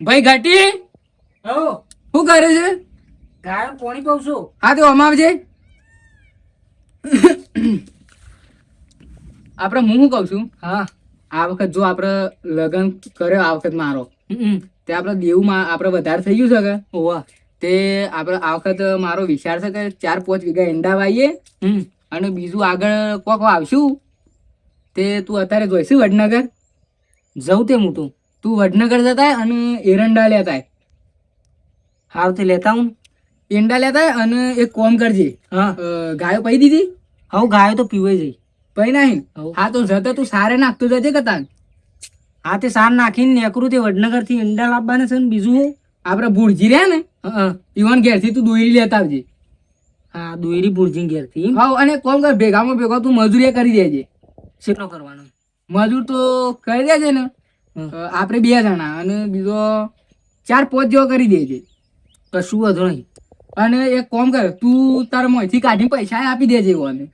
ભાઈ ઘાટી હો શું કરે છે? ગાય પાણી પાઉં છું. હા તો આમ આવજે. આપણે હું શું કઉ છું, હા આ વખત જો આપણે લગ્ન કર્યો આ વખત મારો તે આપણે દેવું આપણે વધારે થઈ ગયું છે કે ઓવા તે આપણે આ વખત મારો વિચાર છે કે 4-5 વીઘા ઈંડા વાવીએ અને બીજું આગળ કોક આવશું. તે તું અત્યારે જોઈશું વડનગર જવું તે હું તું વડનગર જતા અને એરંડા લેતા હાલ તે લેતા હું. ઈંડા લેતા અને એક કોમ કરજે. હા ગાયો પહી દીધી હવે ગાયો તો પીવાઈ જઈ. પહી નહીં. હવ. હા તો જતા તું સારે નાખતું જજે કે તાન હા તે સાર નાખીને નેકરું તે વડનગર થી ઈંડા લાવવાના છે ને બીજું હું. આપણે ભૂળજી રહ્યા ને ઈવન ઘેરથી તું દોરી લેતા આવજે. હા દોયરી ભુરજી ઘેર થી. હા અને કોમ કર ભેગામાં ભેગો તું મજૂરી કરી દેજે. કેટલો કરવાનો? મજૂર તો કરી દેજે ને. આપણે 2 જણા અને બીજો 4-5 જેવો કરી દેજે. કશું વધુ નહીં. અને એક કામ કર તું તાર મોંથી કાઢીને પૈસા આપી દેજે કોને.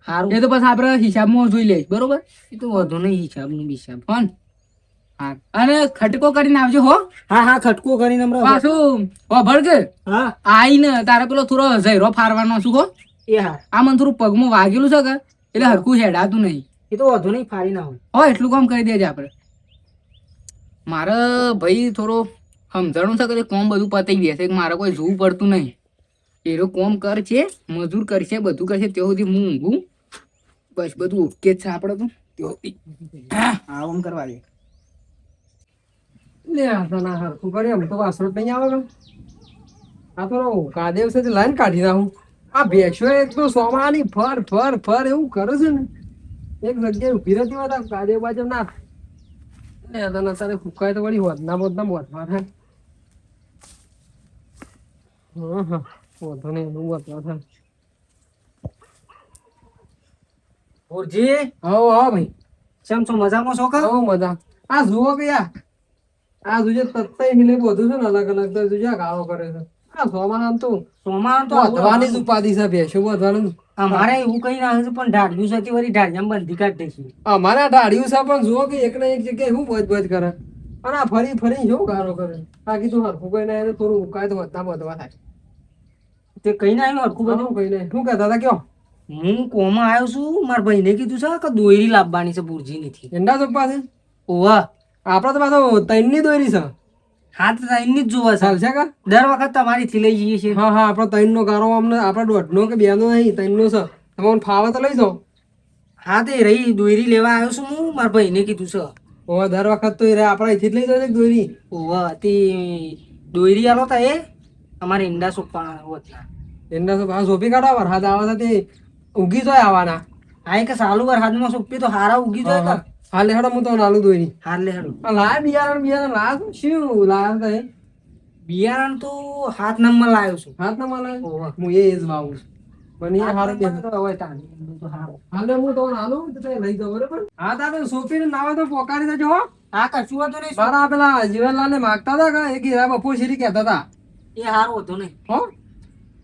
સારું એ તો પછી આપણે હિસાબમાં જોઈ લઈશ બરોબર. એ તો વધુ નહીં હિસાબ નું બિસાબ. ફોન હા અને ખટકો કરીને આવજો હો. હા હા ખટકો કરીને હમણાં. પાછું ભળ કે હા આઈને તારે પેલો થોડો ઝેરો ફારવાનો છું હો. એ હા આ મને થોડું પગમાં વાગેલું છે કે એટલે હરખું હેડાતું નહીં. એ તો વધુ નહીં ફાડી ના હોય. હો એટલું કામ કરી દેજે આપણે. મારે ભાઈ થોડો સમજણું છે કે કોમ બધું પતાઈ દેશે કે મારે કોઈ જોવું પડતું નહીં. એરો કોમ કરશે, મજૂર કરશે, બધું કરશે ત્યાં સુધી હું ઊંઘું. બસ બધું ઓકે જ છે આપણે તો ત્યાં સુધી. આરામ કરવા દે. લે આ ના હરખું કરી એમ તો વાસણ નહીં આવે કે આ તો કાદેવ છે લાઈન કાઢી નાખું. આ ભેંસો એક તો સોમાની ફર ફર ફર એવું કરે છે ને એક જગ્યાએ ઉભી રહેતી હોય તો કાદેવ બાજુ ના લે તને તારે ફૂકાય તો વળી વધના વધના વધવા થાય. હા હા વધો નહીં એનું વધવા થાય. ભુરજી હો હા ભાઈ કેમ છો? મજામાં છો કા? હો મજા. આ જુઓ કે યાર આ જોજે તત્તાઈ મિલે બધું છે ને અલગ અલગ તો જોજે ગાળો કરે છે. આ સોમાન તો સોમાં તો વધવાની જ ઉપાધિ છે ભેંસો વધવાનું. અમારે એવું કઈ ના છે પણ ઢાળ્યું છે વળી ઢાળિયામાં બંધી કાઢી દઈશું. અમારે આ ઢાળ્યું છે પણ જુઓ કે એક ને એક જગ્યાએ શું બોજ બોજ કરે અને આ ફરી ફરી શું ગારો કરે. બાકી તો હરખું કઈ ના એને થોડું ઉકાય તો વધતા વધવા થાય. તે કઈ ના આવ્યું હરખું બધું. બધું કઈ નહીં શું કહેતા હતા કયો હું કોમાં આવ્યો છું મારા ભાઈને કીધું છે કે દોયરી લાવવાની છે ભુરજી નથી. એંડા ચોપ્પા છે ઓવા આપડે તો પાછો તૈનની દોરી છે. હાથ એની જ જોવા છે. ચાલશે કા દર વખત તમારી થી લઈ જઈએ છીએ. હા હા આપડે તૈન નો ગારો અમને આપડે 1.5 કે 2 નો નહીં તૈન નો છે. તમને ફાવે તો લઈ જાઓ. હા તે રહી દોયરી લેવા આવ્યો છું હું મારા ભાઈને કીધું છે. ઓવા દર વખત તો એ આપડે અહીંથી જ લઈ જાવ દોરી. ઓવા તે દોયરી આલો તા એ અમારે ઈંડા સોંપવાના હોતના. એંડા તો પાછા સોંપી કાઢો વરસાદ આવે છે તે ઉગી જાય આવવાના. હા એ કે સાલું વરસાદમાં સોંપી તો હારા ઉગી જાય તા. હા લે હેડો હું તો નાલું દોરી. હાર લે હેડો. આ લાય બિયારણ લાયા શું લાયા તા એ બિયારણ તો 7 નંબર લાવ્યો છું. હાથ ના માલે ઓવા. હું એ જ વાવું છું પણ એ હારું બે હોય તાણી. તો હારું. હાલે હું તો નાલું તો તે લઈ જાવ બરોબર. હા તારે સોપીને નાવે તો પોકારી દેજો હો. હા કશું વાંધો નહીં. મારા પેલા જીવનલાલ ને માગતા હતા કે એક હીરા બપોર શીરી કહેતા હતા એ હારું હતું નહીં. હો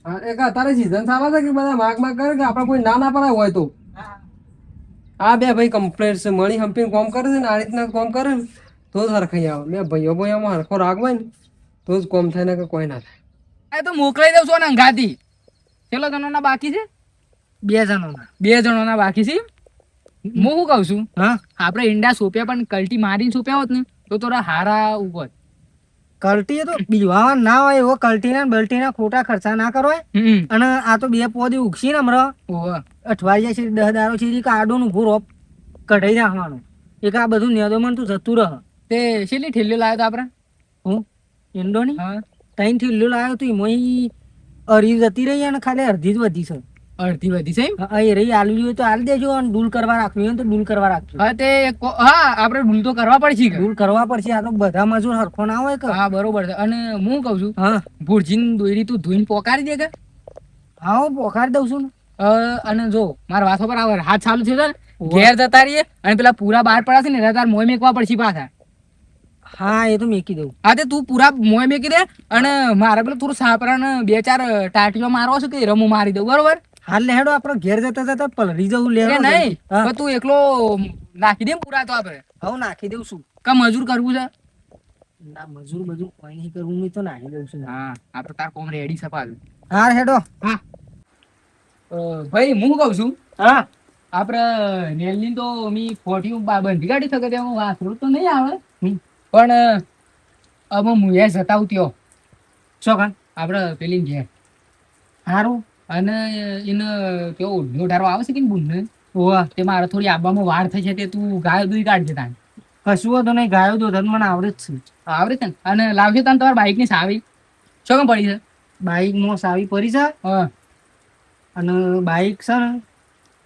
હા એક તારે સીઝન ચાલે છે કે બધા માગ કરે કે આપણે કોઈ ના ના પડાય હોય તો આ બે ભાઈ કમ્પ્લેટ છે મળી હંપીને કોમ કરે છે ને આ રીતના કોમ કરે ને તો જ હરખાઈ આવે. મેં ભાઈઓ ભાઈઓમાં હરખો રાખવાય ને તો જ કોમ થાય ને કે કોઈ ના થાય. એ તો મોકલાઈ દઉં છું ને અંગાથી. કેટલા જણોના બાકી છે? 2 જણોના. 2 જણોના બાકી છે. હું શું કહું છું, હા આપણે ઈંડા સોંપ્યા પણ કલટી મારીને સોંપ્યા હોત ને તો થોડા હારા ઉપર. કલ્ટી તો બીવા ના હોય એવો કલ્ટીના બલ્ટીના ખોટા ખર્ચા ના કરવાય. અને આ તો 2 પોદી ઉગશી ને હમણાં ઓહો અઠવાડિયા છે 10 દારો છે કે આડોનું ઊભું રોપ કઢાઈ નાખવાનું. એક આ બધું નેદોમન તું જતું રહ. તે શેલી ઠેલ્યો લાવ્યો તો આપણે? હું ઈંડોની હા 3 થેલીઓ લાવ્યો તું એમાં અરી જતી રહી અને ખાલી અડધી જ વધી છે. અડધી વધી છે એમ? હા એ રહી આલવી હોય તો આલ દેજો અને ડૂલ કરવા રાખવી હોય તો ડૂલ કરવા રાખજો. હા તે હા આપણે ભૂલ તો કરવા પડશે કે? ડૂલ કરવા પડશે. આ તો બધા મજૂર હરખો ના હોય કે. હા બરોબર છે. અને હું કહું છું હા ભુરજીની દોરી તું ધોઈને પોકારી દે કે? હા હું પોખાડી દઉં છું ને. અને જો મારા વાસો પર આવે હાથ ચાલુ થયો ને ઘેર જતા રહીએ અને પેલા પૂરા બહાર પડ્યા છે ને તાર મોય મેકવા પડશે પાછા. હા એ તો મેકી દઉં. હા તે તું પૂરા મોય મેકી દે અને મારે પેલું થોડું સાપરાને 2-4 ટાટીઓ મારવા છે કે રમું મારી દઉં બરોબર. હાલ લે હેડો આપણે ઘેર જતા જતા પલરી જવું લે. એ નહીં હા પણ તું એકલો નાખી દે ને પૂરા તો આપણે હું નાખી દઉં છું. કા મજૂર કરવું છે? ના મજૂર બધું કોઈ નહીં કરવું મેં તો નાખી દઉં છું હા આપણે તાર કોમ રેડી છે પાછું. હા હેડો ભાઈ હું કહું છું હા આપડે નેલની તો મી ફોટી બંધી કાઢી શકે તેમાં વાસરું તો નહીં આવે પણ હવે હું એ જતાવું ત્યો ચોકન આપડે પેલી ઘેર સારું અને એને કેવો ઊંધો ઢારવા આવે છે કે બુનને ઓવા તે મારે થોડી આબામાં વાર થઈ છે તે તું ગાય દૂધ કાઢજે તાન કશું હતો નહીં ગાયો તો ધન મને આવડે જ છે આવડે છે ને અને લાવજો તાન તમારા બાઈક ની સાવી શું કેમ પડી છે બાઈક માં સાવી પડી છે હા અને બાઈક છે ને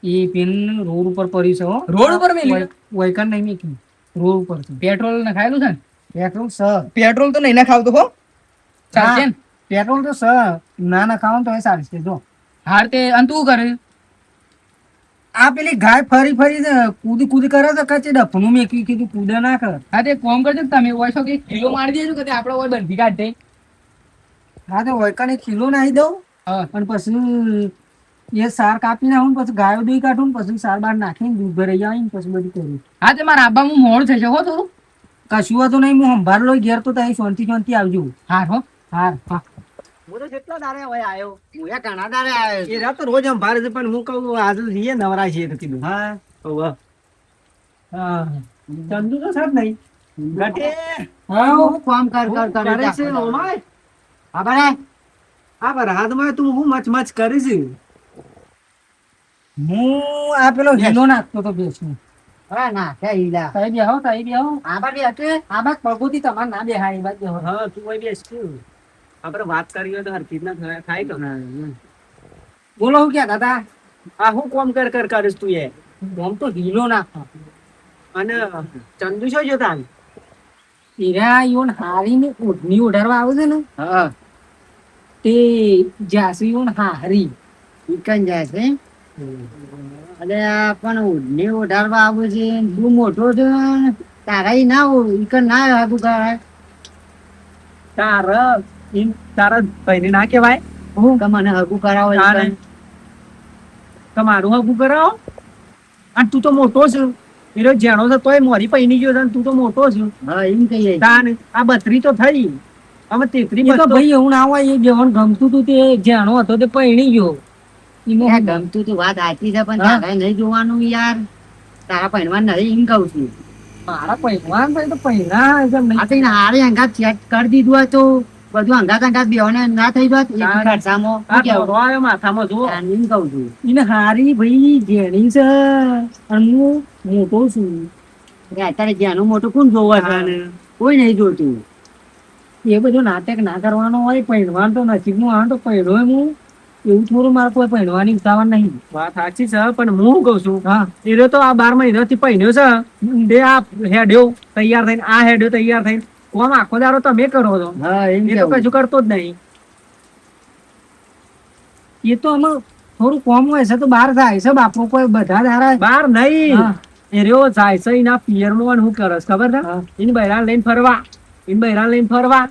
એ પેન રોડ ઉપર પડી છે હો રોડ ઉપર મેલી વૈકન નહીં મેકી રોડ ઉપર છે પેટ્રોલ નખાયેલું છે ને પેટ્રોલ સ પેટ્રોલ તો નહીં નખાવતો હો ચાલશે ને પેટ્રોલ તો સ ના ના ખાવાનું તો એ સારી છે જો હાર તે અને તું કરે આ પેલી ગાય ફરી ફરી છે, કૂદી કૂદી કરે છે કચે ડફનું મેકી કીધું કૂદે ના કર હા તે કોમ કરજો ને તમે હોય છો કે કિલો મારી દેજો કે તે આપણે હોય બંધી કાઢે હા તો વૈકાને કિલો નાખી દઉં હા અને પછી એ સાર કાપી નાખું ને પછી ગાયો દૂધ કાઢું ને પછી સાર બાર નાખીને દૂધ ભરાઈ જાય ને પછી બધું કરું હા તે મારા આબામાં મોડ થશે હો થોડું કશું હતું નહીં હું સંભાળ લો ઘેર તો ત્યાં શાંતિ શાંતિ આવજો હાર હો હા હા હું તો જેટલા દાડે હોય આવ્યો હું એ ઘણા દાડે આવ્યો એ રાત તો રોજ સંભાળે છે પણ હું કહું આજે રીએ નવરા છીએ તો કીધું હા હા ચંદુ તો સાહેબ નહીં ઘટે હા હું કામ કર કર કર કરે છે ઓમાય હા બરે આ પર હાથમાં તું હું મચ મચ કરીશ હું આ પેલો હીલો નાખતો તો બેસું અરે ના કે ઈલા સાહેબ આવો સાહેબ આવો આ બાજુ હટે આ બાદ પગોતી તમારે ના બેહાય એ બાદ બેહો હા તું હોય બેસ આપણે વાત કરી હોય તો હરખી ના થાય તો બોલો હું ક્યાં દાદા આ હું કોમ કર કર કરીશ તું એ કોમ તો હીલો નાખતો અને ચંદુ છો જોતા હીરા યોન હારીને ઓઢની ઓઢારવા આવે છે ને હા તે જાસી યોન હારી ઈકન જાય છે અરે આ પણ ઉડને ઓઢારવા આવું છે તું મોટો છે ને તારા ઈ ના ઈકન ના હાગું કરાય તારા ભાઈને ના કહેવાય હું કે મને હાગું કરાવો ઈકન. તમારું હગું કરાવો અને તું તો મોટો છે એનો જેણો છે તોય મોરી પૈની ગયો છે અને તું તો મોટો છે હા એમ કહીએ તાન આ 32 તો થઈ અમે 33 તો ભાઈ એવું ના હોય એ બેવન ગમતું તું તે જેણો હતો તે પૈણી ગયો યાર, ગમતું તું વાત સાચી છે પણ હા? તારે નહીં જોવાનું યાર તારા પહેરવાન નહીં એમ કહું છું મારા પૈણવાન થાય તો પૈણા એમ આ તો એને હારે અંગાત સેટ કરી દીધું હોય તો બધું અંગાત અંગાત બેહોને ના થઈ જાત એક તારે- ખર્ચામાં શું કેવું? આવ્યો માથામાં જો તારે એમ કહું છું એને હારી ભાઈ જેણી છે અને હું મોટો છું કે અત્યારે જ્યાંનું મોટું કોણ જોવે છે ને? કોઈ નહીં જોતું એ બધું નાટક ના કરવાનો હોય પૈણવાન તો નસીબનું આવે તો પૈણો હું એવું થોડું મારે કોઈ પૈણવાની ઉતાવળ નહીં વાત સાચી છે પણ હું કઉ છું હા એ તો આ 12 મહિનાથી પૈણ્યો છે તે આ હેડ્યો તૈયાર થઈને આ હેડ્યો તૈયાર થઈને કોમ આખો દાડો તમે કરો છો હા એમ એ તો કેવું કશું કરતો જ નહીં એ તો અમે થોડું કોમ હોય છે તો બહાર જાય છે બાપુ કોઈ બધા દાડા બહાર નહીં એ રહ્યો જાય છે એના પિયરમાં શું કરે છે ખબર છે એની બૈરા લઈને ફરવા એની બૈરા લઈને ફરવા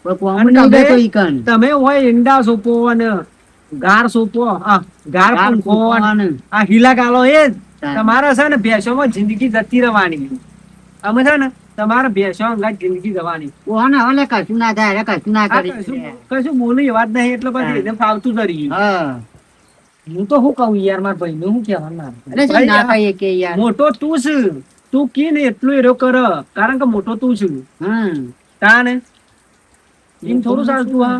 કોઈ કોમ અને નહીં તમે- દેતો ઈકન. તમે હોય ઈંડા સોપો અને ગાર સોપો ગાર ગાર પૂંખો અને ફૂંકવાનું. આ હીલા ગાલો એ જ તારે. તમારે છે ને ભેંસોમાં જિંદગી જતી રહેવાની અમે છે ને તમારે ભેંસો અંગાત જિંદગી જવાની કોણ હવે લે કશું ના થાય અરે કશું ના આ કરી કશું બોલી વાત નહીં એટલે પછી એને ફાવતું કરી હા હું તો શું કહું યાર મારા ભાઈ નું શું કહેવાનું અરે શું ના કહીએ કે યાર મોટો તું છે તું કી ને એટલું એરો કર કારણ કે મોટો તું છું હમ તાને એમ થોડું ચાલતું હા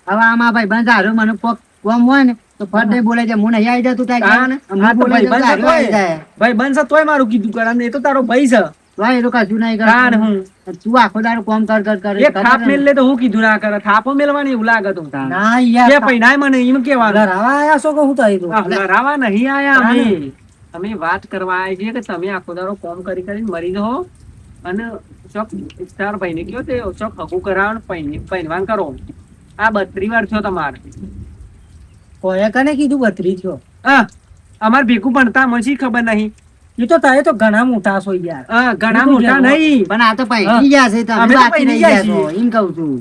હવે આમાં ભાઈ બંધ હારું મને કોક કોમ હોય ને તો ફટ દઈ બોલે છે હું નહીં આવી જતું તારે તાને. અમે હા તો બોલે ભાઈ છે તો બંધ હારું આવી જાય ભાઈ બનશે તોય મારું કીધું કરા એ તો તારો ભાઈ છે તો એ તો કશું નહીં તાને કરતું. હું તું આખો દાડો કોમ કર કર કર એક થાપ મેલ લે તો હું કીધું ના કરે થાપો મેલવાની એવું લાગે તો ના બે યાર પૈણાય મને એમ કેવાનું ઘરાવા આયા છો કે હું થયું આ લડાવા નહીં આયા અમે અમે વાત કરવા આવ્યા છીએ કે તમે આખો દાડો કોમ કરી કરીને મરી જાઓ અને ચોક તાર ભાઈને કયો તે ચોક હગું કરાવો પૈણવાન કરો આ 32 વાર થયો તમારે કોઈએ કને કીધું 32 છો હા અમાર ભેગું ભણતા મને ખબર નહીં એ તો તારે તો ઘણા મોટા છો યાર હા ઘણા મોટા નહીં પણ આ તો પૈણી ગયા છે તમે અમે તો બાકી પૈણી રહી ગયા ગયા છો એમ કહું છું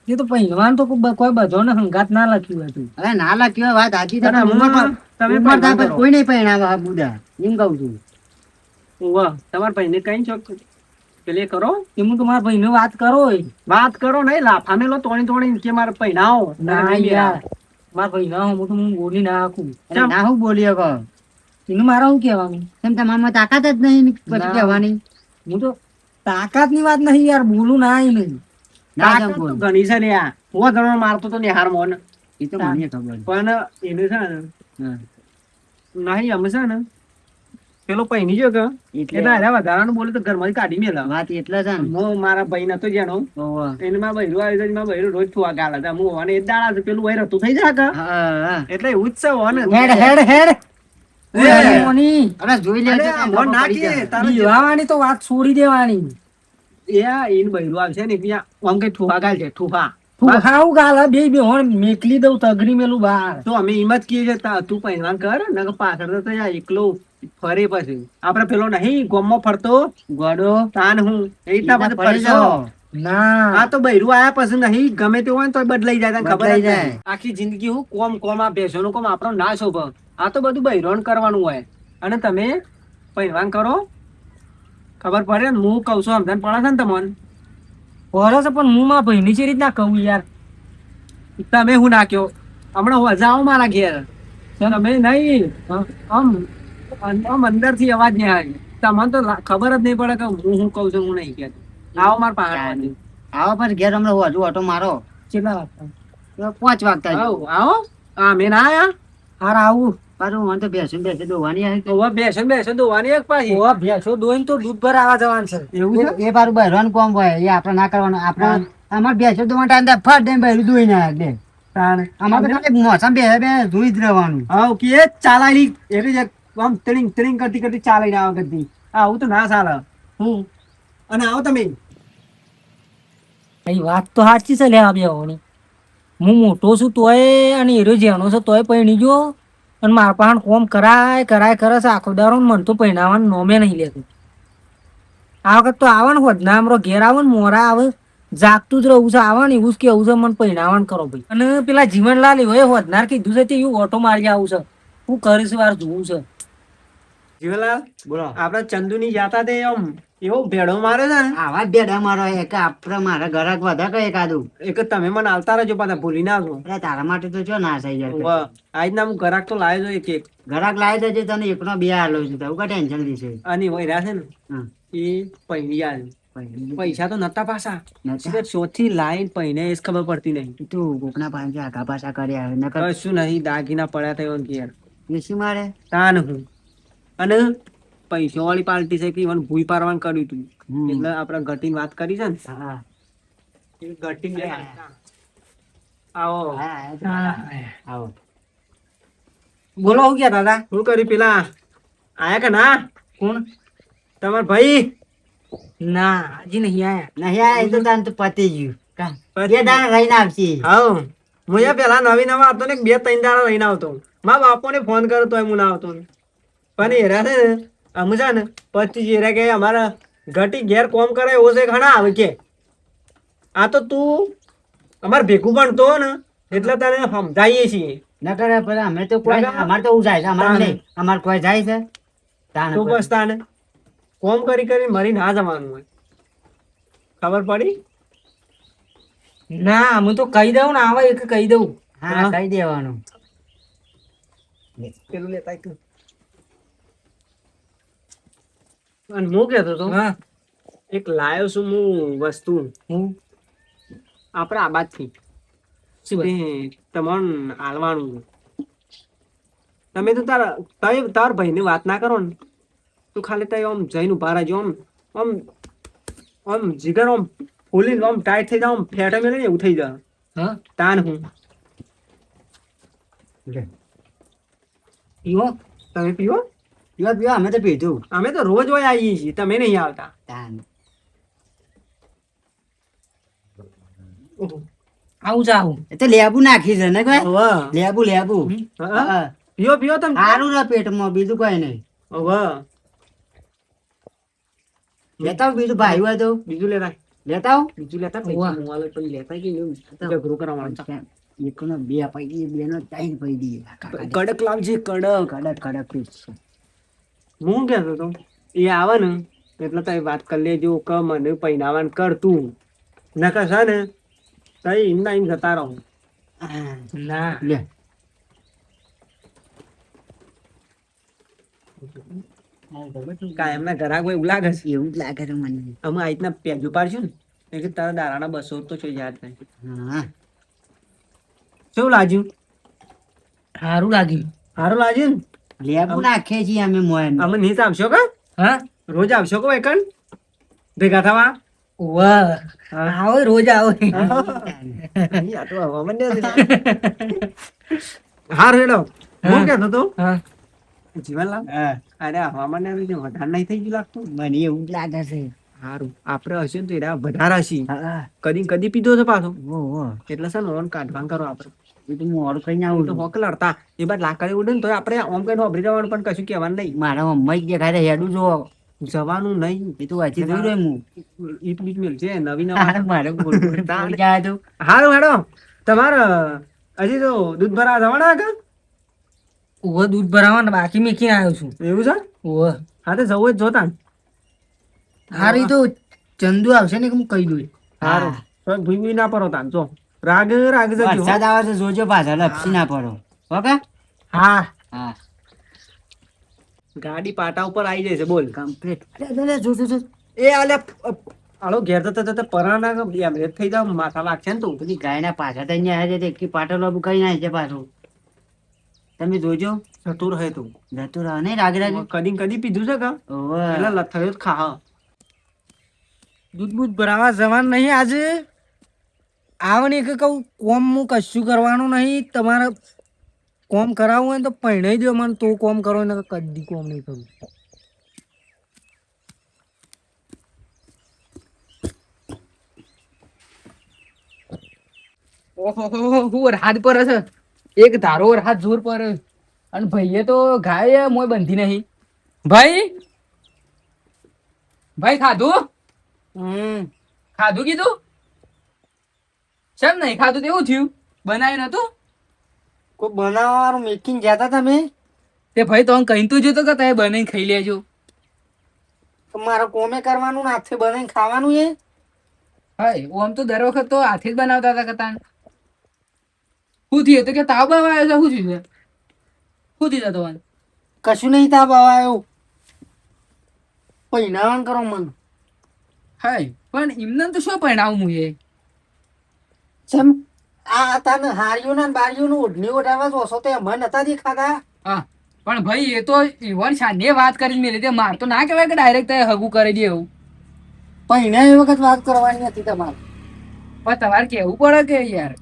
એ તો પહેલવાન તો કોઈ બધોને હંગાત ના લખ્યું હતું હવે ના લખ્યું હોય વાત સાચી છે તમે પણ ઉંમર પર- તમે ઉંમર થાય પહેલવાન પછી કરો. કોઈ નહીં પરણાવે આ બુડા એમ કહું છું વાહ તમારા ભાઈને કઈ ચોક પેલે કરો એ હું તમારા ભાઈને વાત કરો વાત કરો નહીં લાફા મેલો તોણી કે મારે પૈણાવો ના યાર મારા ભાઈ ના હું તો હું બોલી ના આખું એટલે ના હું બોલી શકો એનું મારે શું કહેવાનું કેમ તમારામાં તાકાત જ નહીં પછી ના. કહેવાની હું તો તાકાત ની વાત નહીં યાર બોલું ના નહીં ના તાકાત કેમ તો બોલ ઘણી છે લ્યા હું ઘણો મારતો તો નિહાર મોન એ તો મને ખબર પણ એને છે ને હા. નહીં અમે છે ને પેલો પૈણી જો કે એટલે એટલે આના વધારાનું બોલે તો ઘરમાંથી કાઢી મેલા વાત એટલે છે ને હું મારા ભાઈ નતો જાણો ઓહો. એને મારા બૈરું આવી જાય મારા બૈરું રોજ થવા ગાલા હતા હું અને એ દાડા છે પેલું વૈર હતું થઈ જાય કે હા, હા. એટલે એવું જ છે હો ને હેડ હેડ હેડ એ, મોની અરે જોઈ અરે લેજો આ તો મોન ખબર ના પડી કે જાય. તારે જે- દીવાની તો વાત છોડી દેવાની એને બૈરું આવશે ને ત્યાં આમ કઈ ઠુહા ગાલ છે ઠુહા તું હાવ ગાલા બે બે હોણ મેકલી દઉં તગરી મેલું બહાર તો અમે એમ જ કહીએ છે તું પહેલા કર ને પાછળ તો યાર એકલો ફરે પછી આપડે પેલો નહીં ગોમમાં ફરતો ગોડો તાન હું એ રીતના એના પછી પડી ફરશો જાઓ. ના આ તો બૈરું આયા પછી નહીં ગમે તે હોય ને તો બદલાઈ જાય તને ખબર જ બદલાઈ જાય. નહીં. આખી જિંદગી હું કોમ કોમ આ ભેંસોનું કોમ આપણો ના શોભ આ તો બધું બૈરોન કરવાનું હોય અને તમે પહેરવાન કરો ખબર પડે ને હું કઉ છું સમજણ પડે છે ને તમને પોરો છે પણ હું મારા ભાઈની જે રીતના કહું યાર તમે હું નાખ્યો હમણાં હું જાઓ મારા ઘેર તમે નહીં આમ આમ અંદર થી અવાજ નહીં આવે તમને તો ખબર જ નહીં પડે કે હું કઉ છું હું નહીં કહેતો આવો મારા પહાડ આવો પણ ઘેર હમણાં વધુ ઓટો મારો કેટલા વાગતા તો 5 વાગતા જ. આવો આવો હા મેં ના આયા હાર આવું પાછું મને તો બેસી બેસી દોવાની આવી. તો હવે બેસો દોવાની એક પાછી ઓવા ભેંસો દોઈને તો દૂધ ભર આવવા જવાનું છે એવું છે એ પાછું બહેરાનું કામ હોય એ આપણે ના કરવાનું આપણે અમારે બેસો દોવાનો ટાઈમ થાય ફટ દઈને બહેરું દોઈ ના દે તાણ અમારે તો ખાલી મોસમ બે બે ધોઈ જ રહેવાનું હા કે એ ચાલાયેલી એટલે જ આમ ત્રિંગ ત્રિંગ કરતી કરતી ચાલીને આવે કરતી આવું તો ના ચાલે હું અને આવો તમે એ વાત તો સાચી છે લે આ બેહોની હું મોટો છું તોય અને એરો જેનો છે તોય પૈણી ગયો અને મારા પાસે કોમ કરાય કરાય કરે છે આખો દારો ને મને તો પૈણાવાનું નોમે નહીં લેતું આ વખત તો આવે ને હોદના અમારો ઘેર આવે ને મોરા આવે જાગતું જ રહું છે આવે ને એવું જ કેવું છે મને પૈણાવાનું કરો ભાઈ અને પેલા જીવનલાલ એવો હોદનાર કીધું છે તે એવું ઓટો મારી આવું છે હું કરીશ વાર જોવું છે જીવલાલ બોલો આપડે ચંદુની જાતા તે આમ એવો ભેડો મારે છે ને આવા જ બેડા મારો એક આપણે મારા ઘરાક વધારે કઈ એકાદું એક તમે મને આવતા રહેજો પાછા ભૂલી ના છો એટલે તારા માટે તો જો ના થઈ જાય આજના હું ગ્રાહક તો લાવ્યો છું એક એક ઘરાક લાવી દેજે તને એકનો બે આલો છું તો કા ટેન્શન લીધે અને વહી રહ્યા છે ને હા એ પૈણી આવે પૈસા તો નતા પાછા નતા? સીધા ચોથી લાઈન પૈને એ જ ખબર પડતી નહીં તું કોકના પાસે આગા પાછા કર્યા નકર કશું નહીં દાગીના પડ્યા થયો ઘેર બેસી મારે તાન હું અને પૈસા વાળી પાર્ટી છે કે મને ભૂઈ પારવાનું કર્યું તું હમ. એટલે આપણે ઘટીને વાત કરી છે ને હા એ ઘટીને લઈ આવતા. આવો આવો બોલો હું ક્યાં દાદા શું કર્યું પેલા આયા કે ના કોણ તમાર ભાઈ ના હજી નહીં આયા નહીં આ એ તો તાન તો પતી ગયું કા પતી બે દાડા રહીને આવશે હા હું એ પેલા નવી નવા આવતો ને 2-3 દાડા લઈને આવતો મારા બાપોને ફોન કર્યો તોય હું ના આવતો પણ એ રહ્યા છે ને અમે છે ને પછી જે રહ્યા કે અમારા ઘટી ઘેર કોમ કરે એવો છે ઘણા આવે કે આ તો તું અમારે ભેગું ભણતો ને એટલે તને સમજાવીએ છીએ નકર પેલા અમે તો કોઈ નકર? અમારે તો હું જાય છે અમારે તાને. નહીં અમારે કોઈ જાય છે તાને તો બસ તાને કોમ કરી કરી મરી ના જવાનું હોય ખબર પડી ના હું તો કહી દઉં ને આવે એક કહી દઉં હા હા. કહી દેવાનું પેલું લેતા આવ્યું. અને હું કહેતો હતો હા એક લાયો છું હું વસ્તુ હું આપણા આબાદથી શું વાત? તમને આલવાનું છે. તમે તો તાર ભાઈને વાત ના કરો ને તું ખાલી તઈ આમ જઈને ઉભા રહેજો આમ આમ આમ જીગર આમ ફૂલીને આમ ટાઈટ થઈ જાવ આમ ફેટે મેલે ને એવું થઈ જાય હા તાન હું પીવો તમે પીવો પીવા પીવા અમે તો પીધું અમે તો રોજ હોય આવીએ છીએ તમે નહીં આવતા તાન આવું જાવું એ તો લેબુ નાખી છે ને કોઈ હવે લેબુ લેબુ હા? હા. પીવો પીવો તમે સારું ને પેટમાં બીજું કોઈ નહીં હવે લેતા આવું બીજું ભાઈ હોય તો બીજું લેતા લેતા આવું બીજું લેતા વાહ. હું આવે પછી લેતા કે ઝઘડો કરવાનું એકનો બે પૈકી બે નો ત્રણ પૈ દઈએ કડક લાવજે કડક કડક કડક પીસ હું કહેતો હતો એ આવે ને એટલે તમે વાત કરી લેજો કે મને પહેરાવાન કર તું નકર છે ને તઈ એમ ના એમ જતા રહો. ના લે કાયમના ઘરાક હોય એવું લાગે છે. એવું જ લાગે છે મને. અમે આ રીતના પેજુ પાડશું ને એટલે તારા દારાના 200 તો છે યાદ નહીં. હા શું લાગ્યું? સારું લાગ્યું. સારું લાગ્યું ને? લેબુ નાખીએ છીએ અમે મોયન. અમે નીચ આવશો કે હા રોજ આવશો કે એકન ભેગા થવા? વાહ આવો રોજ આવો. આ તો હવામાન ને હાર હેડો હું કહેતો તો હા જીવનલાલ હા અરે હવામાન ને લીધે વધારે નહીં થઈ ગયું લાગતું. મને એવું જ લાગે છે. સારું આપણે હશે ને તો એના વધારે હશે. હા કદી કદી પીધો છે પાછો ઓહો એટલે છે ને ઓન કાઢવાન કરો આપણે. એ તો મોડું કઈ એ આવું તો હોક લડતા એ બાદ લાકડી ઉડે ને તો આપણે ઓમ કઈ વાપરી જવાનું પણ કશું કહેવાનું નહીં. મારા મમ્મા જ દેખાય છે હેડું જો જવાનું નહીં. એ તો હજી જોઈ રહ્યો હું. ઈટ બીટ મેલજે નવી નવા. મારે બોલ જાય તો હારું હેડો તમારે હજી તો દૂધ ભરાવા જવાના કે ઓવો દૂધ ભરાવા બાકી મેં ક્યાં આવ્યો છું. એવું છે? ઓવો હા તો જવું જ જોતા ને. હારી તો ચંદુ આવશે ને કે હું કહી દઉં. હારું તો ભૂઈ ના પડો તાન જો રાગ રાગ જજો હો. વરસાદ આવે છે જોજો પાછા લપસી ના પડો ઓકે. હા હા ગાડી પાટા ઉપર આવી જાય છે બોલ. કમ્પ્લીટ. જો જો જો એ આલે આલો ઘેર જતા જતા પરાના એમ થઈ જાવ માથા વાગશે ને તું. બધી ગાયના પાછા તો અહીંયા આવ્યા છે તે પાટલો કઈ નાય છે પાછું. તમે જોજો જતું રહે તું. જતું રહે નહીં રાગે રાગે. કદી કદી પીધું છે કે ઓવે. એટલે લથડ્યો જ ખા. દૂધ બૂધ ભરાવા જવાનું નહીં આજે. આવો ને કે કહું કોમ હું કશું કરવાનું નહીં. તમારે કોમ કરાવવું હોય ને તો પહેણાઈ દો મને તો કોમ કરો ને કદી કોમ નહીં કરું. ઓહો હું રાત પર છે એક ધારો રાત જોર પર અને ભાઈએ તો ગાય મોય બંધી નહીં. ભાઈ ભાઈ ખાધું ખાધું કીધું શેમ નહીં ખાધું તેવું થયું બનાવ્યું નતું કોઈ બનાવવાનું મેકિંગ જતા તમે તે ભાઈ તો કहीं તું જોતો કે તમે બનાવીને ખાઈ લેજો. મારે કોમે કરવાનું ને હાથે બનાવીને ખાવાનું એ હા ઓમ તો દર વખત તો હાથે જ બનાવતા હતા કતા શું થયું તો કે તાવ બાવ આવ્યો છે શું થયું છે શું થયું તમારે કશું નહીં તાપ આવ્યો પહેરાવાનું કરો મને હા પણ એમને તો શું પહેણાવું હું એ ચમ આ તને હારીઓ ને બારીઓ નું ઓઢણી ઓઢાવા જોશો તો એમાં નતા દેખાતા. હા પણ ભાઈ એ તો ઈવન સાને વાત કરીને મેં લીધે માર તો ના કહેવાય કે ડાયરેક્ટ હગું કરી દે એવું. પહેલા એ વખત વાત કરવાની હતી તમારે. પણ તમારે કેવું પડે કે યાર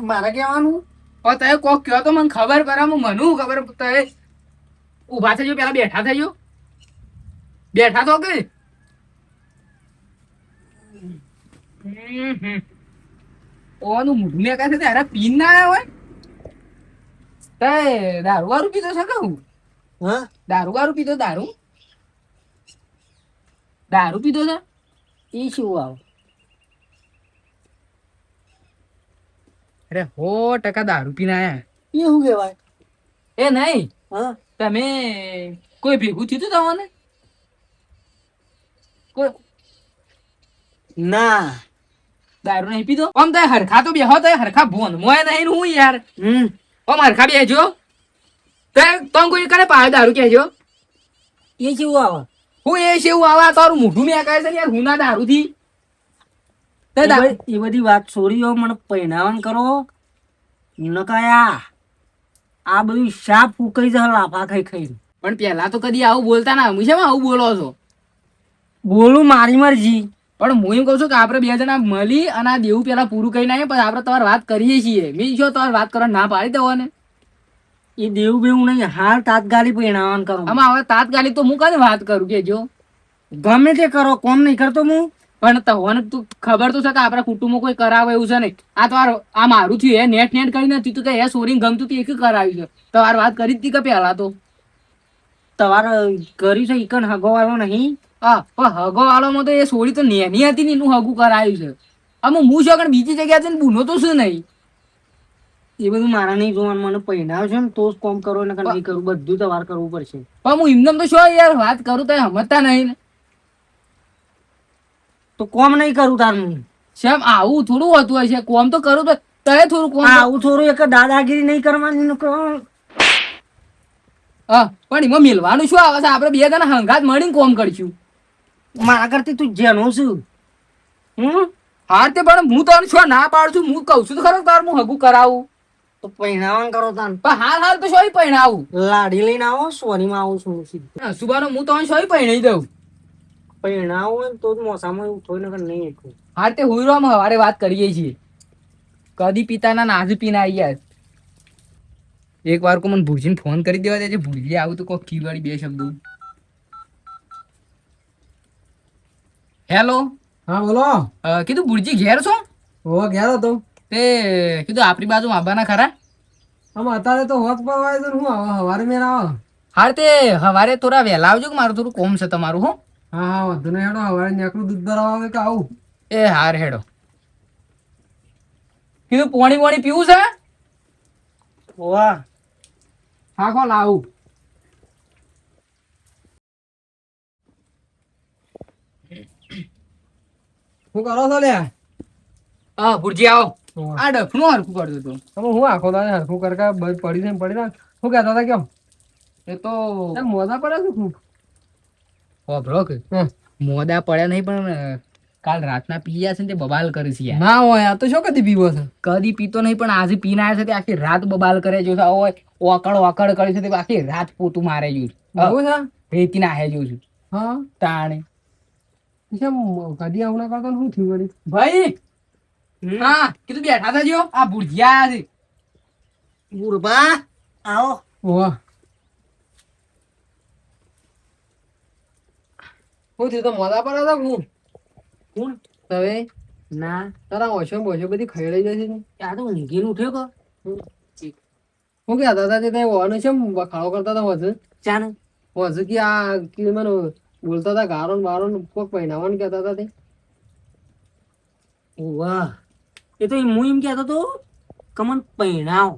મારે કહેવાનું પણ તમે કોક કહો તો મને ખબર કરાવું મને શું ખબર તમે ઊભા થઈ જાઓ પેલા બેઠા થઈ જાઓ બેઠા તો કે ઓનું મોઢું ને કહે છે ત્યારે પીન ના આવ્યા હોય તે દારૂ વારું પીતો છે કે હું હા દારૂ વારું પીતો દારૂ દારૂ પીતો છે એ શું આવ અરે 100% દારૂ પીને આયા એ શું કહેવાય એ નહીં હા તમે કોઈ ભેગું થયું તું તમને કોઈ ના દારૂ નહીં પીતો આમ તો હરખા તો બેહો તો હરખા ભોન મોય નહીં ને હું યાર આમ હરખા બેહજો તો તમે કોઈ કરે પાડે દારૂ કહેજો એ શું આવે હું એ છે એવું આવા તારું મોઢું મેં કહે છે ને યાર હું ના દારૂ થી એ બધી વાત છોડી મને પહેરાવાનું કરો નકાયા આ બધું શાપ ફૂકાઈ જાય લાફા ખાઈ ખાઈ પણ પેલા તો કદી આવું બોલતા ના હંમેશા આવું બોલો છો બોલું મારી મરજી પણ હું એમ કહું છું કે આપણે બે જણા મળી અને આ દેવું પેલા પૂરું કરી નાખીએ પછી આપણે તમારે વાત કરીએ છીએ મેં જો તમારે વાત કરવા ના પાડી દેવો ને એ દેવું બેવું નહીં હાલ તાત્કાલિક પહેરાવાનું કરો આમાં હવે તાત્કાલિક તો હું કઈ વાત કરું કે જો ગમે તે કરો કોમ નહીં કરતો હું પણ તને તું ખબર તો છે કે આપણા કુટુંબમાં કોઈ કરાવે એવું છે નહીં આ તો આ મારું થયું એ નેટ નેટ કરી નથી તું કે એ સોરી ગમતું તું એક કરાવ્યું છે તમારે વાત કરી જ હતી કે પેલા તો તમારે કર્યું છે ઈકન હગો વાળો નહીં હા પણ હગો વાળામાં તો એ સોરી તો નેની હતી ને એનું હગું કરાવ્યું છે આમાં હું છું આગળ બીજી જગ્યાએ છે ને બુનો તો શું નહીં એ બધું મારા નહીં જોવાનું મને પહેરાવ છે ને તો જ કોમ કરો ને નહીં કરું બધું તમારે કરવું પડશે પણ હું એમને તો શું યાર વાત કરું તો એ સમજતા નહીં ને તો કોમ નહીં કરું તારનું. શેમ આવું થોડું હોતું હશે? કોમ તો કરું તો તય થોડું કોમ આવું થોડું એક દાદાગીરી નહીં કરવાની ને કોમ. હા, પણ એમાં મિલવાનું શું આવે છે? આપણે બે જણા હંગાત મળીને કોમ કરશું. મારા કરતી તું જેનો છું. હા તે પણ હું તને શું ના પાડું છું? હું કહું છું તો ખરો તાર હું હગું કરાવું. તો પહેણાવાનું કરો તાન. પણ હાલ તો શું પહેણાવું? લાડી લઈને આવો, સોનીમાં આવું છું સીધું. સુબાનો હું તને શું પહેણાઈ દઉં? પહેણાવું હોય ને તો જ મોસામાં એવું થોડી નકર નહીં એકલું. હા તે હુઈરોમાં હવારે વાત કરીએ છીએ. કદી પિતાના નાજુ પીને આવી યાર. એક વાર કો મને ભુરજીને ફોન કરી દેવા દે. ભુરજી આવું તો કોક કીવાડી બે શબ્દો. હેલો. હા બોલો. કીધું ભુરજી ઘેર છો? હો ગયા તો તે કીધું આપણી બાજુ આબાના ખરા? આમ અત્યારે તો હોત પવાય તો હું હવારે મેં આવો. હાર તે હવારે થોડા વહેલા આવજો કે મારું થોડું કોમ છે તમારું. હો હા હા વધુ નહીં હેડો હવારે નેકરું દૂધ ભરાવા આવે કે આવું. એ હાર હેડો. કીધું પાણી પીવું છે? વાહ. હા કોણ આવું. શું કરો છો લ્યા? હા ભુરજી આવો. હોવે. આ ડફનું હરખું કરતો હતો. તમે હું આખો દાડે હરખું કરકા બસ પડી છે ને પડી રહ્યા. શું કહેતા હતા કેમ? એ તો એમ મોજા પડે છે શું? હોભળો કે હમ. મોદા પડ્યા નહીં પણ કાલ રાતના પીયા છે ને તે બબાલ કરે છે યાર. ના હોય આ તો શું કદી પીવો છે? કદી પીતો નહીં પણ આજે પીને આવ્યો છે તે આખી રાત બબાલ કરે છે. હોય ઓકળ કરે છે તે આખી રાત પોતું મારે છે. એવું છે? રેતી ના હે છું હા તાણે. કેમ કદી આવું ના કરતો ને શું થયું વળી? ભાઈ હા કીધું બેઠા થજો. આ ભુરજીયા આયા છે. બુરબા આવો. વાહ. શું થયું તો મોદા પર હતા હું કોણ? તમે ના તારા ઓછો બોછો બધી ખૈડાઈ જશે ને. આ તો ઊંઘીને ઉઠ્યો કો. હું કહેતા હતા તે હોવાનું છે ખાડો કરતા હતા વધુ ચાને વધુ કે આ કે મને બોલતા હતા ગારો ને બારો ને કોક પહેનાવાનું કહેતા હતા તે. વાહ. એ તો હું એમ કહેતો તો કમન પહેણાવ.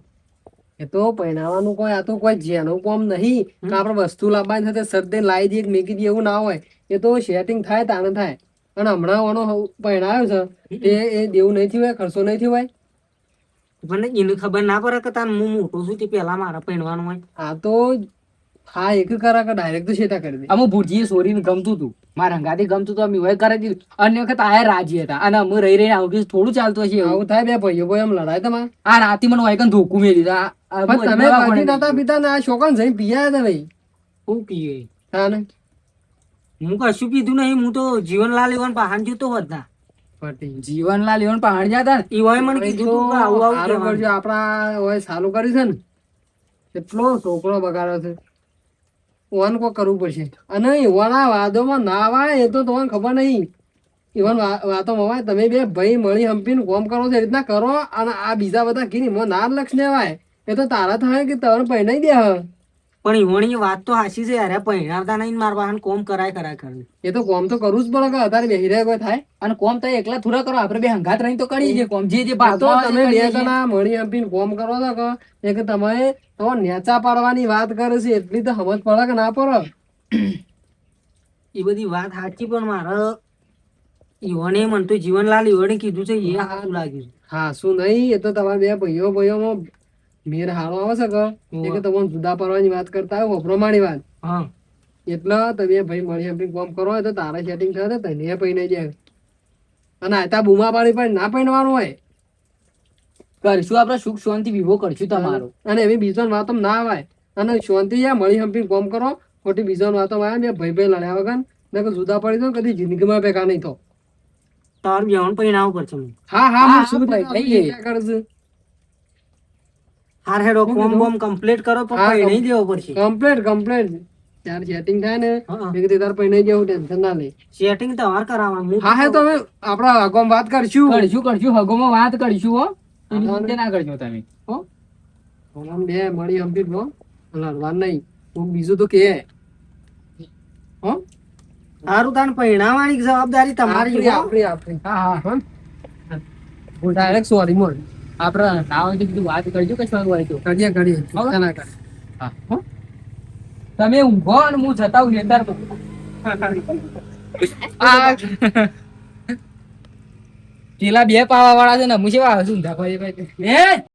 એ તો પહેનાવાનું કોઈ આ તો કોઈ જેનું કોમ નહીં કે આપણે વસ્તુ લાવવાની સાથે સરદે લાવી દઈએ કે મેકી દઈએ એવું ના હોય. એ તો સેટિંગ થાય તાને થાય. અને હમણાં ઓનો પહેણાયો છે તે એ દેવું નહીં થયું હોય ખર્ચો નહીં થયો હોય. મને એને ખબર ના પડે કે તાર હું મોટો છું તે પેલા મારા પહેણવાનું હોય. આ તો હા એક કરા કે ડાયરેક્ટ તો શેટા કરી દે. અમુક ભુરજીએ સોરીને ગમતું હતું. મારા હંગાથી ગમતું હતું. અમે હોય કરી દીધું. અન્ય વખત આયા રાજી હતા. અને અમે રહી રહીને આવું થોડું ચાલતું હશે એવું. આવું થાય બે ભાઈઓ ભાઈ એમ લડાય તમારે. આ રાતી મને હોય ધોકું મેલી દીધું. પણ તમે બાકી નતા પીતા ને આ છોકરાને જઈને પીયા હતા ભાઈ. હું પીએ હા ને હું કશું પીધું નહીં. હું તો જીવનલાલ લેવાનું પહાણ જોતો હોત ના. પટી જીવનલાલ લેવન પહાડ જતા ને. ઈ હોય મને કીધું તું કે આવું આવું સારું કહેવાનું. કરજો આપડા હોય સારું કર્યું છે ને કેટલો છોકરો બગાડ્યો છે. ઓન કોઈ કરવું પડશે. અને એવાના વાદોમાં ના આવે એ તો તમને ખબર નહીં. એવન વાતોમાં આવે તમે બે ભાઈ મળી હંપીને કોમ કરો છો એ રીતના કરો. અને આ બીજા બધા કીની મને ના લક્ષ લેવાય. એ તો તારા થાય કે તને પહેણાઈ દે હ. પણ ઈવોની વાત તો હાચી છે યાર. પહેણાવતા નહીં માર વાહન કોમ કરાય કરે. એ તો કોમ તો કરવું જ પડે કે અત્યારે બેહી રહ્યા કોઈ થાય. અને કોમ તો એકલા થોડા કરો. આપણે બે હંગાત રહીને તો કરીએ છીએ કોમ. જે આ તો ભાગમાં આવે તમે તે બે કરીએ છીએ. જણા મળી હંપીને કોમ કરો છો કે એ કે તમે તો નેચા પાડવાની વાત કરે છે એટલી તો સમજ પડે કે ના પડે. એ બધી વાત સાચી પણ મારે ઈવોને મને તો જીવનલાલ ઈવોને કીધું છે એ સારું લાગ્યું. હા શું નહીં એ તો તમારા બે ભાઈઓમાં મેર હારો આવે છે કે એ કે તમને જુદા પડવાની વાત કરતા હોય પ્રમાણી વાત. હા એટલે તમે ભાઈ મળી હંપી કોમ કરો હોય તો તારા સેટિંગ થશે તને પૈને જાય. અને આતા બૂમા પાડી પણ ના પૈણવાનું હોય. કરશું આપણે સુખ શાંતિ વિવો કરશું તમારો. અને એવી બીજો વાતો ના આવે. અને શાંતિ યા મળી હંપી કોમ કરો ખોટી બીજો વાતો આવે ને ભાઈ ભાઈ લડ્યા વગર ને કે જુદા પડી દો કદી જિંદગીમાં ભેગા નહીં થો. તાર બેવાનું પહેણાવું પડશે મને. હા હા, હા હા, શું ભાઈ, થાય ભાઈ. ક્યાં કરશે હાર હેડો શું કોમ કીધું? બોમ કમ્પ્લીટ કરો પણ હા, પહેણાઈ દેવો પડશે. કમ્પ્લેટ ત્યારે સેટિંગ થાય ને હા. મેં કીધું તાર પૈને જેવું ટેન્શન ના લે. સેટિંગ તમારે કરાવવાનું. હું હા તો હવે આપડા આગળ વાત કરશું. કરશું હગોમાં વાત કરીશું. હો એની ચિંતા ના કરજો તમે. હો આમ બે મળી હંપી નો લડવાનું નહીં. કોક બીજું તો કે હો સારું તાન પહેણાવાની જવાબદારી તમારી આપણી હો. આપણી આપણી હા હા ડાયરેક્ટ સોરી મોડ આપણે ના હોય તો કીધું વાત કરજો કે શું હોય તો. કરીએ ચિંતા ના કર. હા હો તમે ઊંઘો અને હું જતા હું લેતા પેલા બે પાવા વાળા છે ને હું કેવા ઊંધા ભાઈ